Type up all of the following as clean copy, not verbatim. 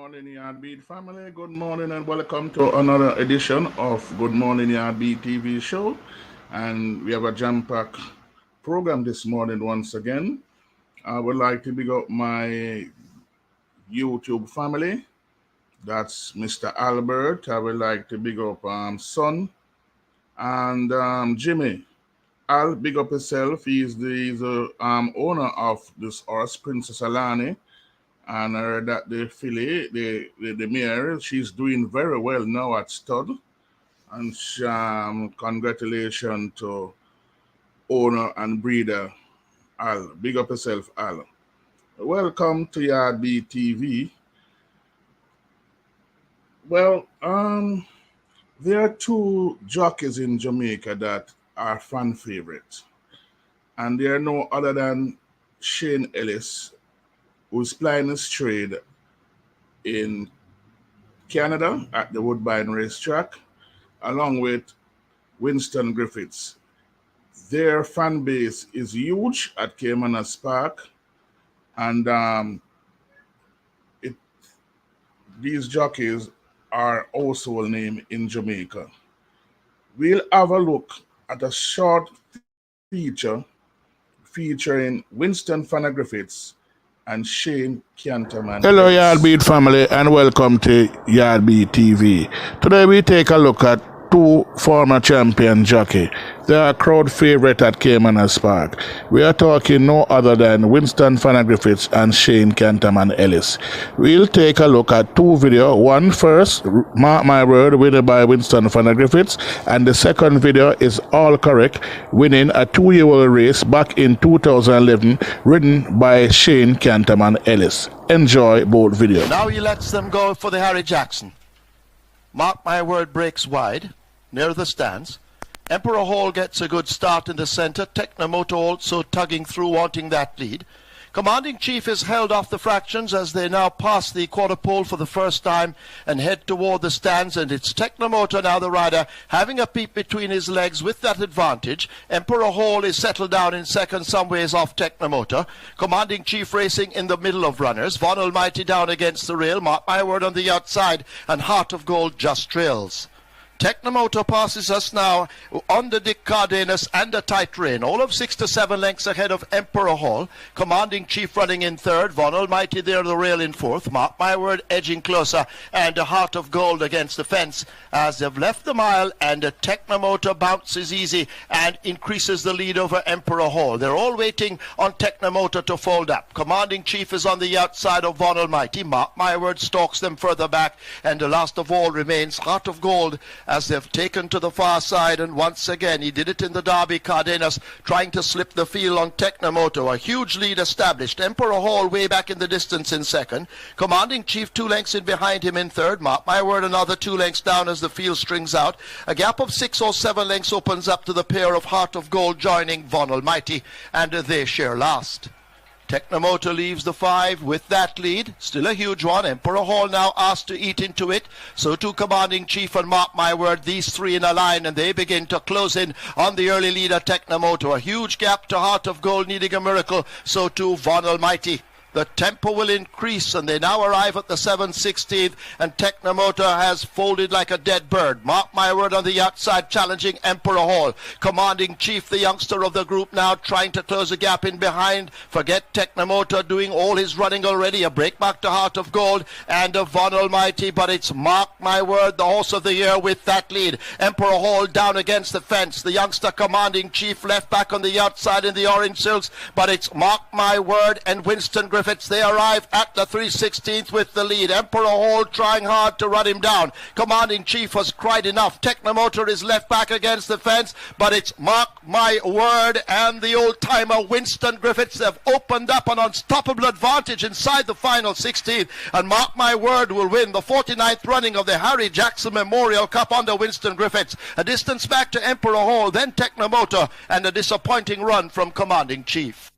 morning, Yardbeat family. Good morning and welcome to another edition of Good Morning Yardbeat TV show. And we have a jam-packed program this morning once again. I would like to big up my YouTube family. That's Mr. Albert. I would like to big up Son and Jimmy. Al, big up yourself. He's the owner of this horse, Princess Alani. And I heard that the filly, the mare, she's doing very well now at stud. And congratulations to owner and breeder Al. Big up yourself, Al. Welcome to Yard B TV. Well, there are two jockeys in Jamaica that are fan favorites, and they are no other than Shane Ellis, who's plying his trade in Canada at the Woodbine Racetrack, along with Winston Griffiths. Their fan base is huge at Caymanas Park, and it, these jockeys are also a name in Jamaica. We'll have a look at a short feature featuring Winston Fanner Griffiths and Shane Canterman. Hello, Yardbeat family, and welcome to Yardbeat TV. Today we take a look at two former champion jockey. They are a crowd favorite at Caymanas Park. We are talking no other than Winston Fanner Griffiths and Shane Canterman Ellis. We'll take a look at two video. One first, Mark My Word, winner by Winston Fanner Griffiths, and the second video is All Correct, winning a 2-year-old race back in 2011, ridden by Shane Canterman Ellis. Enjoy both videos. Now he lets them go for the Harry Jackson. Mark My Word breaks wide, near the stands. Emperor Hall gets a good start in the centre. Technomoto also tugging through, wanting that lead. Commanding Chief is held off the fractions as they now pass the quarter pole for the first time and head toward the stands, and it's Technomoto now, the rider, having a peep between his legs with that advantage. Emperor Hall is settled down in second, some ways off Technomoto. Commanding Chief racing in the middle of runners. Von Almighty down against the rail. Mark My Word on the outside, and Heart of Gold just trails. Technomoto passes us now under Dick Cardenas and a tight rein. All of 6 to 7 lengths ahead of Emperor Hall. Commanding Chief running in third. Von Almighty there, the rail in fourth. Mark My Word edging closer, and a Heart of Gold against the fence as they've left the mile, and Technomoto bounces easy and increases the lead over Emperor Hall. They're all waiting on Technomoto to fold up. Commanding Chief is on the outside of Von Almighty. Mark My Word stalks them further back, and the last of all remains Heart of Gold as they've taken to the far side, and once again he did it in the Derby. Cardenas trying to slip the field on Technomoto. A huge lead established. Emperor Hall way back in the distance in second. Commanding Chief 2 lengths in behind him in third. Mark My Word another 2 lengths down as the field strings out. A gap of 6 or 7 lengths opens up to the pair of Heart of Gold joining Von Almighty, and they share last. Technomoto leaves the 5 with that lead. Still a huge one. Emperor Hall now asked to eat into it. So too Commanding Chief and Mark My Word. These three in a line, and they begin to close in on the early leader Technomoto. A huge gap to Heart of Gold needing a miracle. So too Von Almighty. The tempo will increase, and they now arrive at the 7/16th, and Technomoto has folded like a dead bird. Mark My Word on the outside challenging Emperor Hall. Commanding Chief, the youngster of the group, now trying to close a gap in behind. Forget Technomoto doing all his running already. A break back to Heart of Gold and a Von Almighty, but it's Mark My Word, the horse of the year, with that lead. Emperor Hall down against the fence. The youngster Commanding Chief left back on the outside in the orange silks, but it's Mark My Word and Winston Griffiths. They arrive at the 3/16th with the lead. Emperor Hall trying hard to run him down. Commanding Chief has cried enough. Technomotor is left back against the fence, but it's Mark My Word and the old-timer Winston Griffiths. They've opened up an unstoppable advantage inside the final 16th, and Mark My Word will win the 49th running of the Harry Jackson Memorial Cup under Winston Griffiths. A distance back to Emperor Hall, then Technomotor, and a disappointing run from Commanding Chief.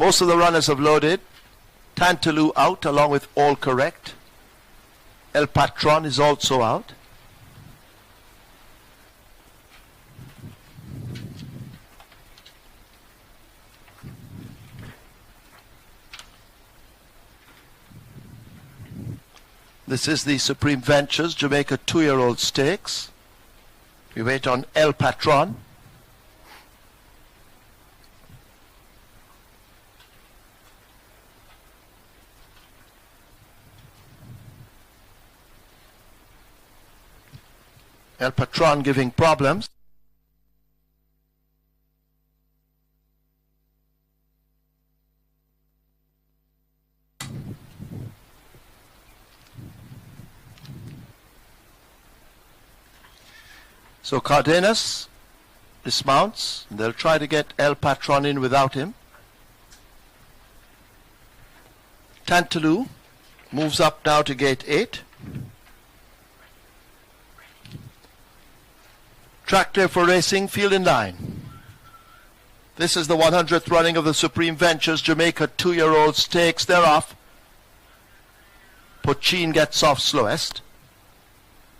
Most of the runners have loaded. Tantaloo out along with All Correct. El Patron is also out. This is the Supreme Ventures Jamaica 2-year-old stakes. We wait on El Patron. El Patron giving problems. So Cardenas dismounts. They'll try to get El Patron in without him. Tantaloo moves up now to gate 8. Track clear for racing, field in line. This is the 100th running of the Supreme Ventures Jamaica 2-year-old stakes. They're off. Pochin gets off slowest.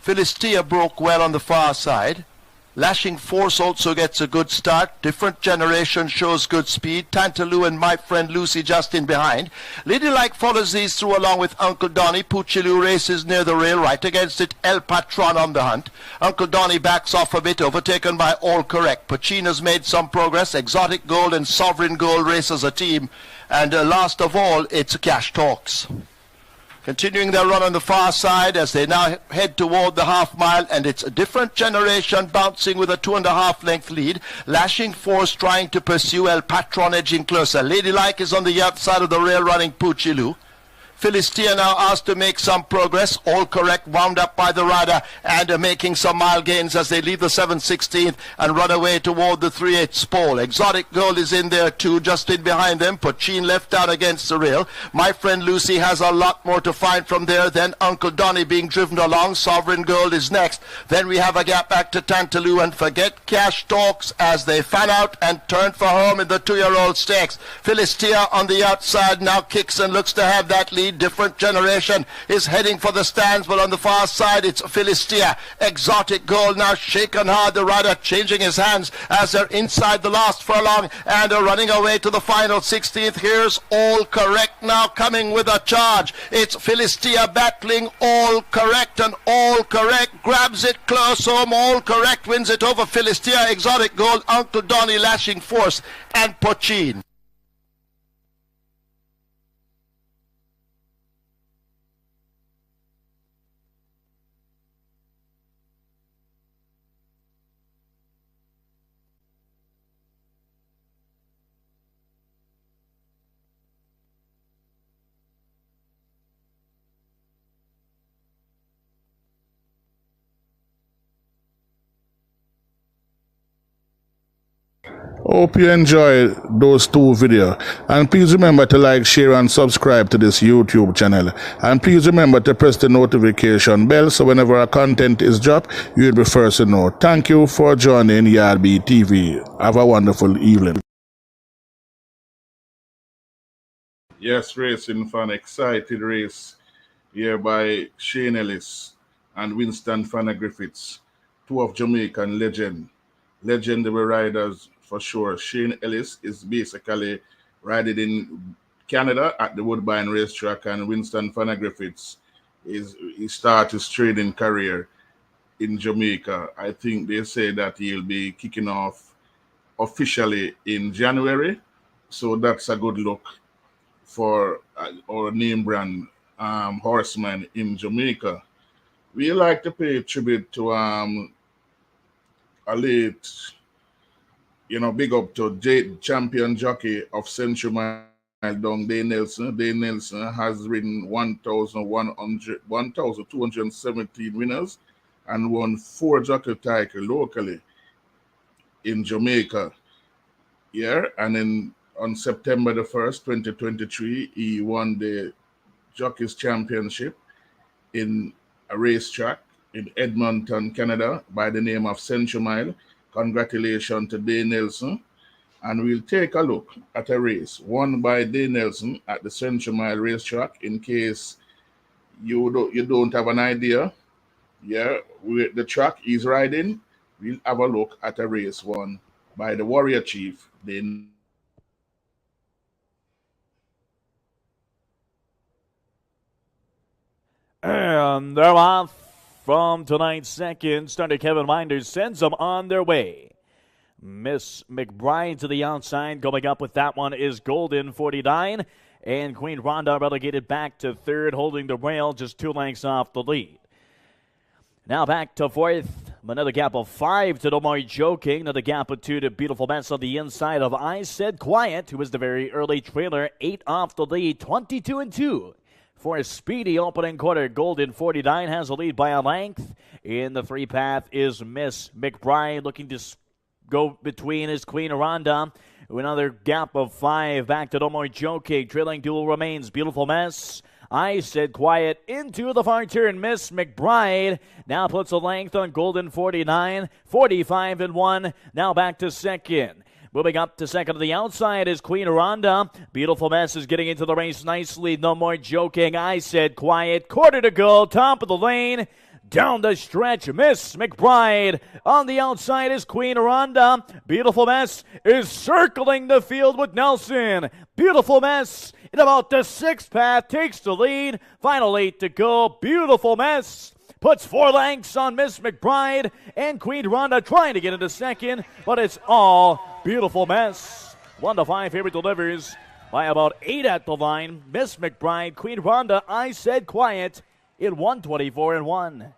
Philistia broke well on the far side. Lashing Force also gets a good start. Different Generation shows good speed. Tantaloo and My Friend Lucy just in behind. Ladylike follows these through along with Uncle Donny. Puchiloo races near the rail. Right against it, El Patron on the hunt. Uncle Donny backs off a bit, overtaken by All Correct. Pacina's made some progress. Exotic Gold and Sovereign Gold race as a team. And last of all, it's Cash Talks. Continuing their run on the far side as they now head toward the half mile, and it's a Different Generation bouncing with a 2.5 length lead. Lashing Force trying to pursue, El Patron edging closer. Ladylike is on the outside of the rail running Puchiloo. Philistia now asked to make some progress. All Correct wound up by the rider and making some mile gains as they leave the 7/16 and run away toward the 3/8 pole. Exotic Gold is in there too, just in behind them. Pochin left down against the rail. My Friend Lucy has a lot more to find from there. Then Uncle Donny being driven along. Sovereign Gold is next. Then we have a gap back to Tantaloo, and forget Cash Talks as they fan out and turn for home in the 2-year-old stakes. Philistia on the outside now kicks and looks to have that lead. Different Generation is heading for the stands, but on the far side it's Philistia. Exotic Gold now shaken hard. The rider changing his hands as they're inside the last furlong and are running away to the final 16th. Here's All Correct now coming with a charge. It's Philistia battling All Correct, and All Correct grabs it close home. All Correct wins it over Philistia, Exotic Gold, Uncle Donny, Lashing Force, and Pochin. Hope you enjoyed those two videos, and please remember to like, share and subscribe to this YouTube channel, and please remember to press the notification bell so whenever our content is dropped you'll be first to know. Thank you for joining Yardby TV. Have a wonderful evening. Yes, racing fan, excited race here by Shane Ellis and Winston Fanner Griffiths, two of Jamaican legendary riders for sure. Shane Ellis is basically riding in Canada at the Woodbine racetrack, and Winston Fanner Griffiths he started his trading career in Jamaica. I think they say that he'll be kicking off officially in January, so that's a good look for our name brand horseman in Jamaica. We like to pay tribute to a late, big up to champion jockey of Century Mile Down, Dane Nelson. Dane Nelson has ridden 1,217 winners and won 4 jockey titles locally in Jamaica. Yeah, and then on September the 1st, 2023, he won the Jockeys Championship in a racetrack in Edmonton, Canada, by the name of Century Mile. Congratulations to Dane Nelson. And we'll take a look at a race won by Day Nelson at the Central Mile racetrack in case you don't have an idea. Yeah, the track he's riding, we'll have a look at a race won by the Warrior Chief, Day Nelson. And they're off from tonight's second. Starter Kevin Minders sends them on their way. Miss McBride to the outside. Going up with that one is Golden 49. And Queen Rhonda relegated back to third, holding the rail just 2 lengths off the lead. Now back to fourth. Another gap of 5 to Domar Joking. Another gap of 2 to Beautiful Mess on the inside of I Said Quiet, who was the very early trailer. 8 off the lead, 22-2. For a speedy opening quarter, Golden 49 has a lead by a length. In the 3 path is Miss McBride, looking to go between his Queen Rhonda. Another gap of 5 back to No More Joking. Trailing duel remains Beautiful Mess. I Said Quiet into the far turn. Miss McBride now puts a length on Golden 49. 45-1. Now back to second. Moving up to second to the outside is Queen Rhonda. Beautiful Mess is getting into the race nicely. No More Joking. I Said Quiet. Quarter to go. Top of the lane. Down the stretch, Miss McBride. On the outside is Queen Rhonda. Beautiful Mess is circling the field with Nelson. Beautiful Mess in about the 6th path takes the lead. Final 8 to go. Beautiful Mess puts 4 lengths on Miss McBride, and Queen Rhonda trying to get into second, but it's all Beautiful Mess. 1-5 favorite delivers by about 8 at the line. Miss McBride, Queen Rhonda, I Said Quiet in 124-1.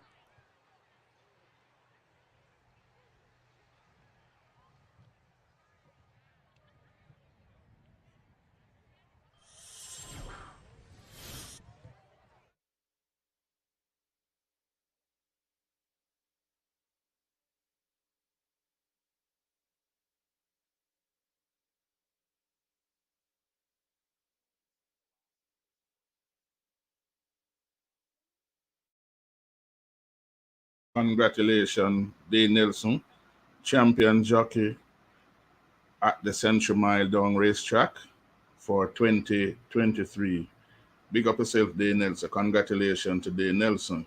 Congratulations, Day Nelson, champion jockey at the Central Mile Down racetrack for 2023. Big up yourself, Day Nelson. Congratulations to Day Nelson.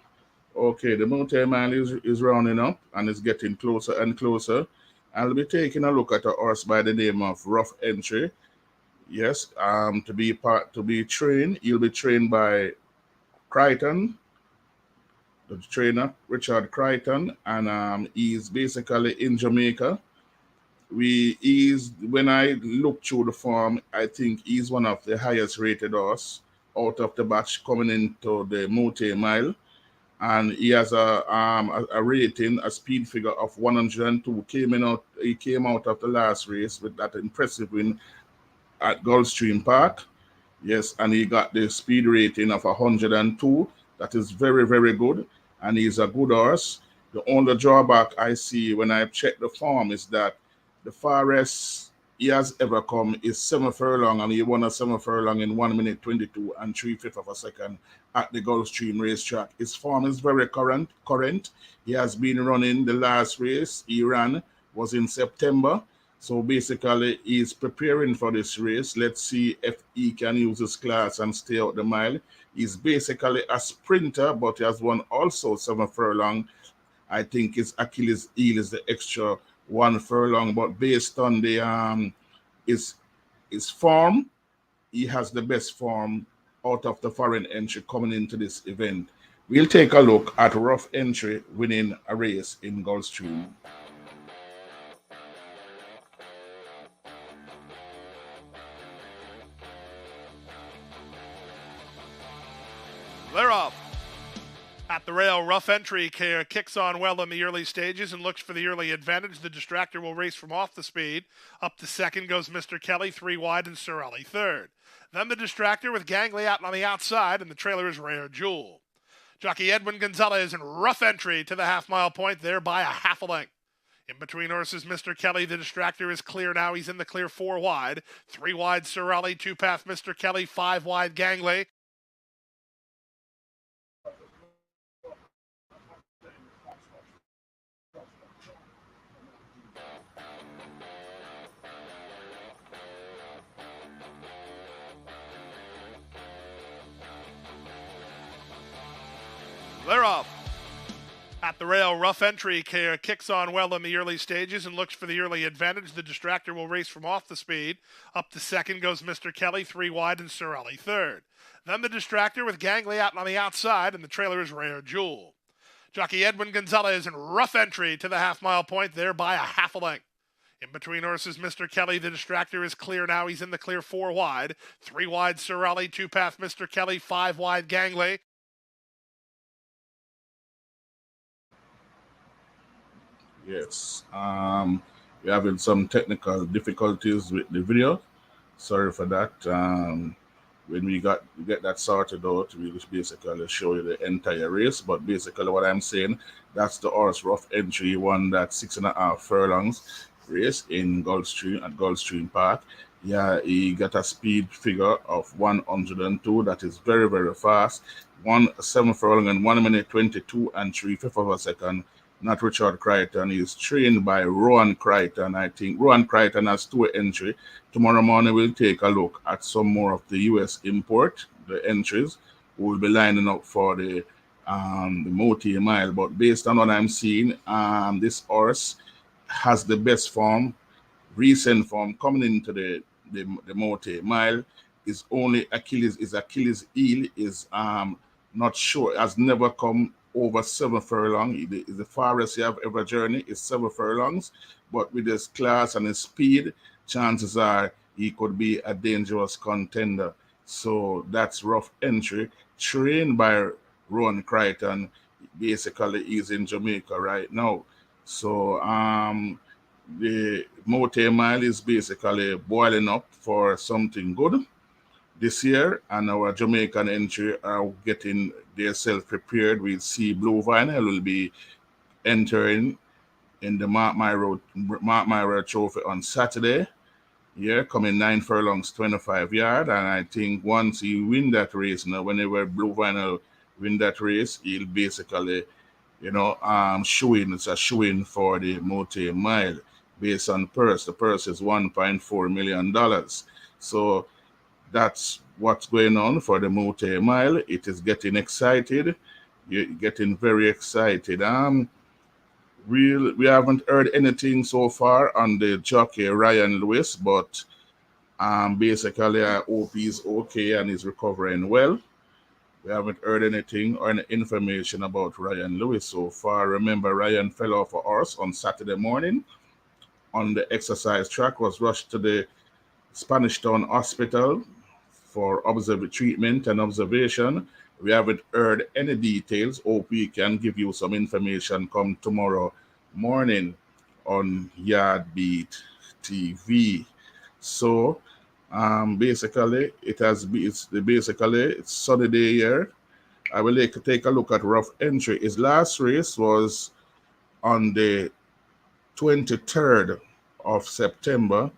Okay, the Montego Mile is rounding up and it's getting closer and closer. I'll be taking a look at a horse by the name of Rough Entry. Yes, to be trained. He'll be trained by Crichton, the trainer Richard Crichton, and he's basically in Jamaica. He's when I look through the form, I think he's one of the highest rated horse out of the batch coming into the Montego Mile, and he has a rating, a speed figure of 102. He came out of the last race with that impressive win at Gulfstream Park. Yes, and he got the speed rating of 102. That is very, very good. And he's a good horse. The only drawback I see when I check the form is that the farthest he has ever come is 7 furlong, and he won a 7 furlong in 1 minute 22 and 3/5 of a second at the Gulfstream racetrack. His form is very current. He has been running the last race he ran was in September. So basically, he's preparing for this race. Let's see if he can use his class and stay out the mile. He's basically a sprinter, but he has won also 7 furlong. I think his Achilles heel is the extra 1 furlong, but based on the his form, he has the best form out of the foreign entry coming into this event. We'll take a look at Rough Entry winning a race in Gulfstream. They're off. At the rail, Rough Entry kicks on well in the early stages and looks for the early advantage. The distractor will race from off the speed. Up to second goes Mr. Kelly, 3 wide, and Sorelli third. Then the distractor with Gangley out on the outside, and the trailer is Rare Jewel. Jockey Edwin Gonzalez and Rough Entry to the half-mile point, there by a half a length. In between horses, Mr. Kelly, the distractor is clear now. He's in the clear 4 wide. 3 wide, Sorelli, 2 path, Mr. Kelly, 5 wide, Gangley. They're off. At the rail, rough entry kicks on well in the early stages and looks for the early advantage. The distractor will race from off the speed. Up to second goes Mr. Kelly, 3 wide, and Sorelli third. Then the distractor with Gangley out on the outside, and the trailer is Rare Jewel. Jockey Edwin Gonzalez in rough entry to the half-mile point, there by a half a length. In between horses, Mr. Kelly, the distractor is clear now. He's in the clear 4 wide. 3 wide, Sorelli, 2 past Mr. Kelly, 5 wide, Gangley. Yes. We're having some technical difficulties with the video. Sorry for that. When we get that sorted out, we'll just basically show you the entire race. But basically what I'm saying, that's the horse rough entry. He won that 6.5 furlongs race in Gulfstream at Gulfstream Park. Yeah, he got a speed figure of 102. That is very, very fast. 7 furlong in 1 minute 22 and 3/5 of a second. Not Richard Crichton. He's trained by Rowan Crichton. I think Rowan Crichton has 2 entry. Tomorrow morning we'll take a look at some more of the US import, the entries. We'll be lining up for the Montego Mile. But based on what I'm seeing, this horse has the best form, recent form coming into the Montego Mile. His only Achilles heel is not sure, has never come over 7 furlong. The farthest he have ever journeyed is 7 furlongs. But with his class and his speed, chances are he could be a dangerous contender. So that's rough entry. Trained by Rowan Crichton. Basically, he's in Jamaica right now. So the Montego Mile is basically boiling up for something good this year, and our Jamaican entry are getting themselves prepared. We'll see Blue Vinyl will be entering in the Mark My Road Trophy on Saturday. Yeah, coming 9 furlongs, 25 yards. And I think once he win that race, whenever Blue Vinyl win that race, he'll basically, showing, it's a showing for the Montego Mile based on purse. The purse is $1.4 million. So that's what's going on for the Montego Mile. It is getting excited. You're getting very excited. We haven't heard anything so far on the jockey Ryan Lewis, but basically I hope he's okay and he's recovering well. We haven't heard anything or any information about Ryan Lewis so far. Remember, Ryan fell off a horse on Saturday morning on the exercise track, was rushed to the Spanish Town Hospital for treatment and observation. We haven't heard any details. Hope we can give you some information come tomorrow morning on Yardbeat TV. So basically it's sunny day here. I will take a look at rough entry. His last race was on the 23rd of September.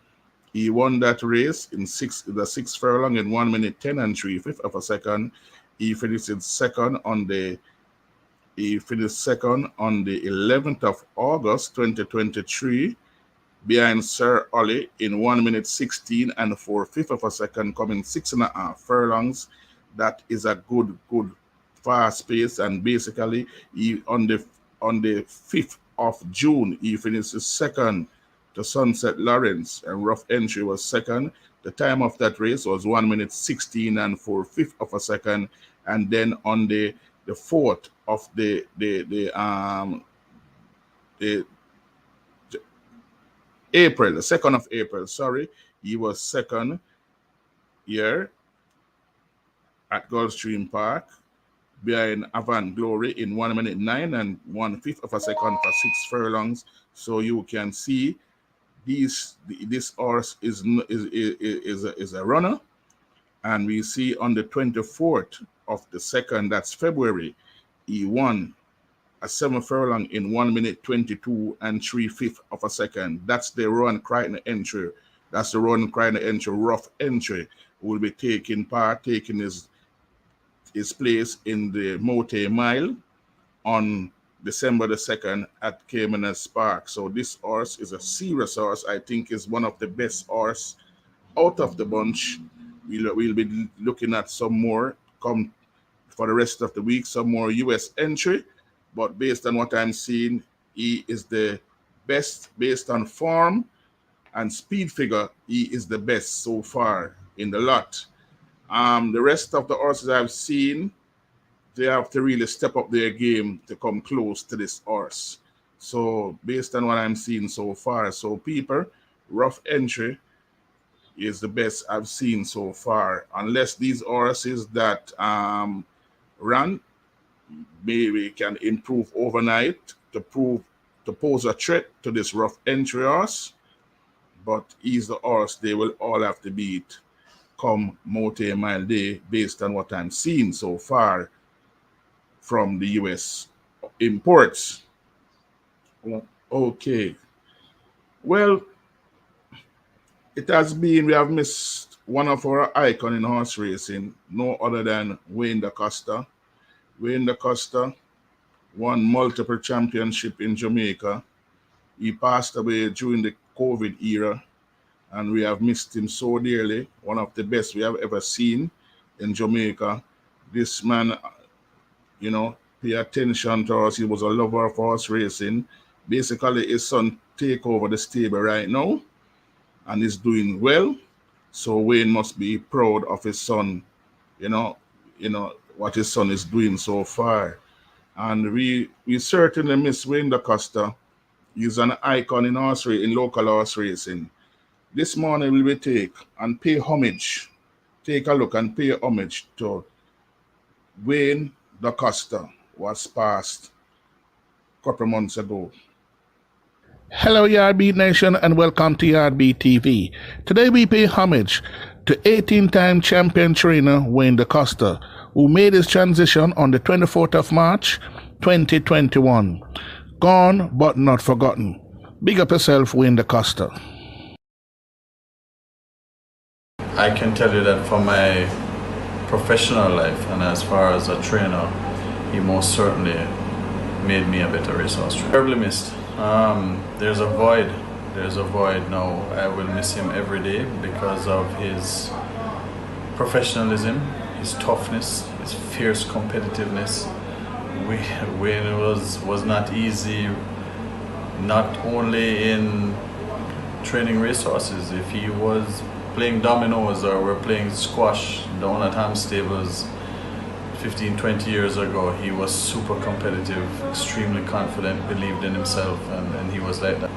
He won that race in the 6 furlong in 1 minute 10 and 3/5 of a second. He finished second on the 11th of August 2023 behind Sir Ollie in 1 minute 16 and 4/5 of a second, coming 6.5 furlongs. That is a good fast pace. And basically he on the 5th of June he finished second to Sunset Lawrence, and rough entry was second. The time of that race was 1 minute 16 and 4/5 of a second. And then on the 4th of the April, the 2nd of April, he was second here at Gulfstream Park behind Avant Glory in 1 minute 9 and 1/5 of a second for 6 furlongs. So you can see this horse is a runner. And we see on the 24th of the 2nd, that's February, he won a 7 furlong in 1 minute 22 and 3/5 of a second. That's the Rowan Crichton entry. That's the Rowan Crichton entry, rough entry. Will be taking his place in the Montego Mile on December the 2nd at Caymanas Park. So this horse is a serious horse. I think is one of the best horse out of the bunch. We'll be looking at some more come for the rest of the week, some more US entry. But based on what I'm seeing, he is the best based on form and speed figure. He is the best so far in the lot. The rest of the horses I've seen, they have to really step up their game to come close to this horse. So based on what I'm seeing so far, so people, rough entry is the best I've seen so far. Unless these horses that run maybe can improve overnight to pose a threat to this rough entry horse. But he's the horse they will all have to beat come Montego Bay Mile Day based on what I'm seeing so far from the US imports. Okay. Well, it has been, we have missed one of our icon in horse racing, no other than Wayne DaCosta. Wayne DaCosta won multiple championship in Jamaica. He passed away during the COVID era, and we have missed him so dearly. One of the best we have ever seen in Jamaica. This man, you know, pay attention to us. He was a lover of horse racing. Basically, his son take over the stable right now, and he's doing well. So Wayne must be proud of his son, you know what his son is doing so far. And we certainly miss Wayne DaCosta. He's an icon in horse racing, in local horse racing. This morning we will take a look and pay homage to Wayne DaCosta, was passed a couple months ago. Hello, Yardbeat Nation, and welcome to Yardbeat TV. Today we pay homage to 18-time champion trainer Wayne DaCosta, who made his transition on the 24th of March, 2021. Gone but not forgotten. Big up yourself, Wayne DaCosta. I can tell you that for my professional life and as far as a trainer, he most certainly made me a better racehorse trainer. Terribly missed. There's a void now. I will miss him every day because of his professionalism, his toughness, his fierce competitiveness. Wayne was not easy, not only in training racehorses. If he was playing dominoes or we're playing squash down at Ham Stables 15-20 years ago, he was super competitive, extremely confident, believed in himself, and he was like that.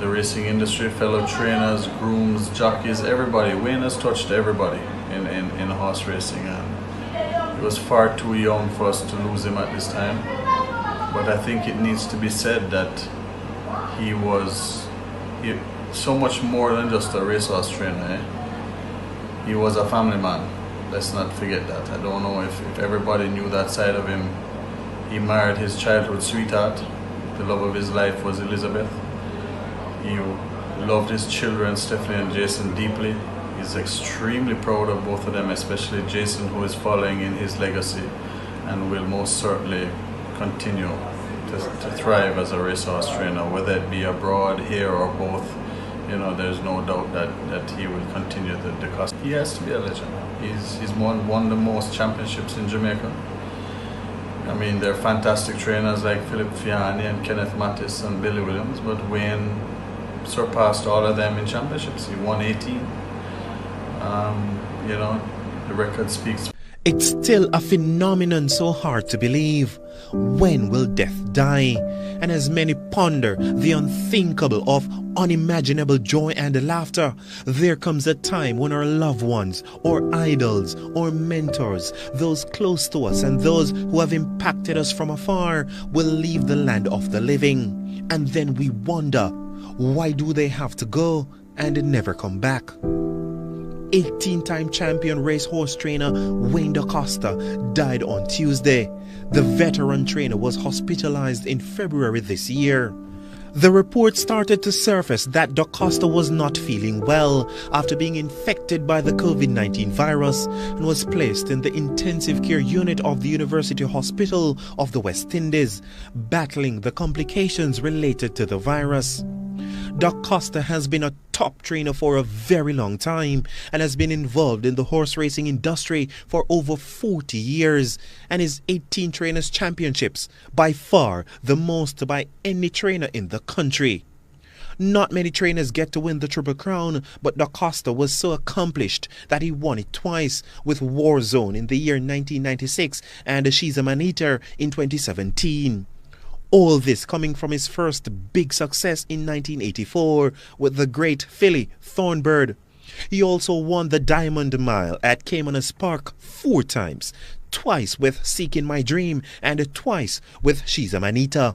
The racing industry, fellow trainers, grooms, jockeys, everybody. Wayne has touched everybody in horse racing, and he was far too young for us to lose him at this time. But I think it needs to be said that he was so much more than just a racehorse trainer. He was a family man. Let's not forget that. I don't know if everybody knew that side of him. He married his childhood sweetheart. The love of his life was Elizabeth. He loved his children, Stephanie and Jason, deeply. He's extremely proud of both of them, especially Jason, who is following in his legacy and will most certainly continue to thrive as a racehorse trainer, whether it be abroad, here, or both. You know, there's no doubt that he will continue the cost. He has to be a legend. He's won the most championships in Jamaica. I mean, there are fantastic trainers like Philip Fiani and Kenneth Mattis and Billy Williams, but Wayne surpassed all of them in championships. He won 18. You know, the record speaks. It's still a phenomenon so hard to believe. When will death die? And as many ponder the unthinkable of unimaginable joy and laughter, there comes a time when our loved ones, or idols, or mentors, those close to us and those who have impacted us from afar, will leave the land of the living. And then we wonder, why do they have to go and never come back? 18-time champion racehorse trainer Wayne DaCosta died on Tuesday. The veteran trainer was hospitalized in February this year. The report started to surface that DaCosta was not feeling well after being infected by the COVID-19 virus and was placed in the intensive care unit of the University Hospital of the West Indies, battling the complications related to the virus. DaCosta has been a top trainer for a very long time and has been involved in the horse racing industry for over 40 years, and his 18 Trainers Championships, by far the most by any trainer in the country. Not many trainers get to win the Triple Crown, but DaCosta was so accomplished that he won it twice, with Warzone in the year 1996 and She's a Man-Eater in 2017. All this coming from his first big success in 1984 with the great filly Thornbird. He also won the Diamond Mile at Caymanas Park 4 times, twice with Seeking My Dream and twice with She's a Man-Eater.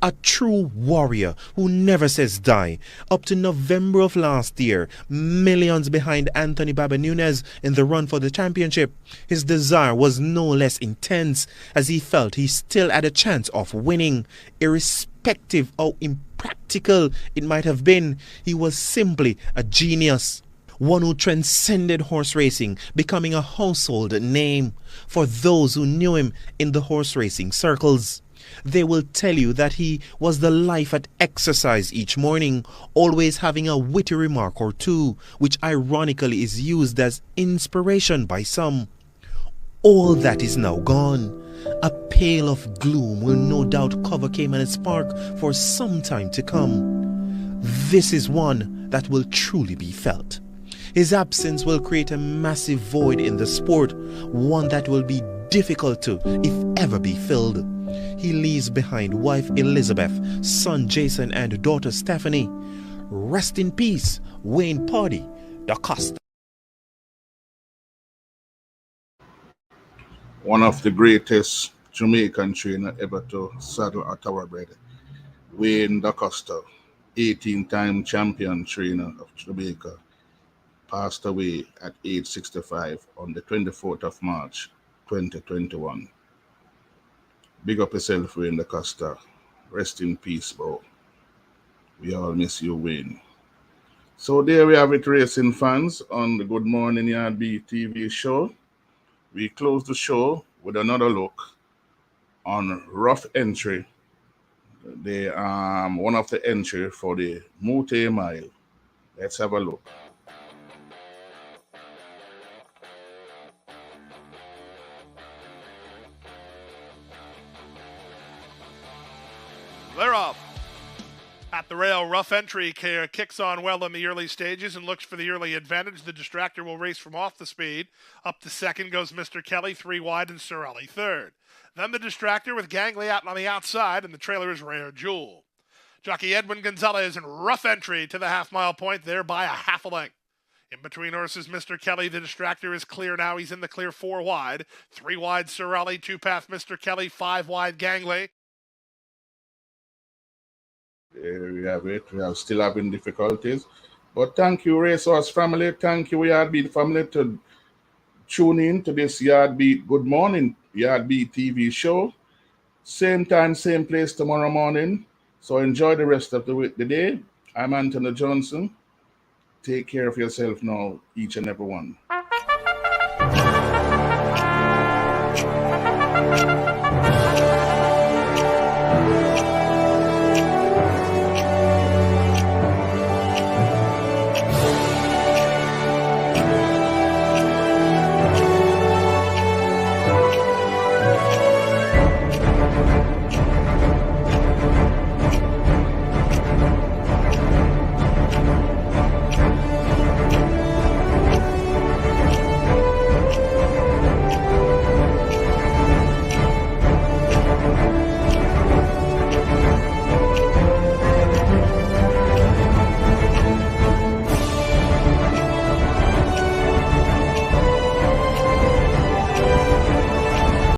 A true warrior who never says die. Up to November of last year, millions behind Anthony Baba Nunez in the run for the championship. His desire was no less intense, as he felt he still had a chance of winning. Irrespective how impractical it might have been, he was simply a genius. One who transcended horse racing, becoming a household name for those who knew him in the horse racing circles. They will tell you that he was the life at exercise each morning, always having a witty remark or two, which ironically is used as inspiration by some. All that is now gone. A pale of gloom will no doubt cover Caymanas Park for some time to come. This is one that will truly be felt. His absence will create a massive void in the sport, one that will be difficult to, if ever, be filled. He leaves behind wife Elizabeth, son Jason and daughter Stephanie. Rest in peace, Wayne Pardee, DaCosta. One of the greatest Jamaican trainer ever to saddle a thoroughbred, Wayne DaCosta, 18-time champion trainer of Jamaica, passed away at age 65 on the 24th of March, 2021. Big up yourself, Wayne DaCosta. Rest in peace, bro. We all miss you, Wayne. So there we have it, racing fans, on the Good Morning Yard B TV show. We close the show with another look on rough entry. The one of the entry for the Montego Bay Mile. Let's have a look. They're off. At the rail, rough entry kicks on well in the early stages and looks for the early advantage. The distractor will race from off the speed. Up to second goes Mr. Kelly, 3 wide, and Sorelli third. Then the distractor with Gangley out on the outside, and the trailer is Rare Jewel. Jockey Edwin Gonzalez in rough entry to the half-mile point, there by a half a length. In between horses, Mr. Kelly, the distractor is clear now. He's in the clear 4 wide. 3 wide Sorelli, 2 path Mr. Kelly, 5 wide Gangley. There we have it. We are still having difficulties. But thank you, Racehorse family. Thank you, Yardbeat family, to tune in to this Yardbeat Good Morning Yardbeat TV show. Same time, same place tomorrow morning. So enjoy the rest of the day. I'm Anthony Johnson. Take care of yourself now, each and every one.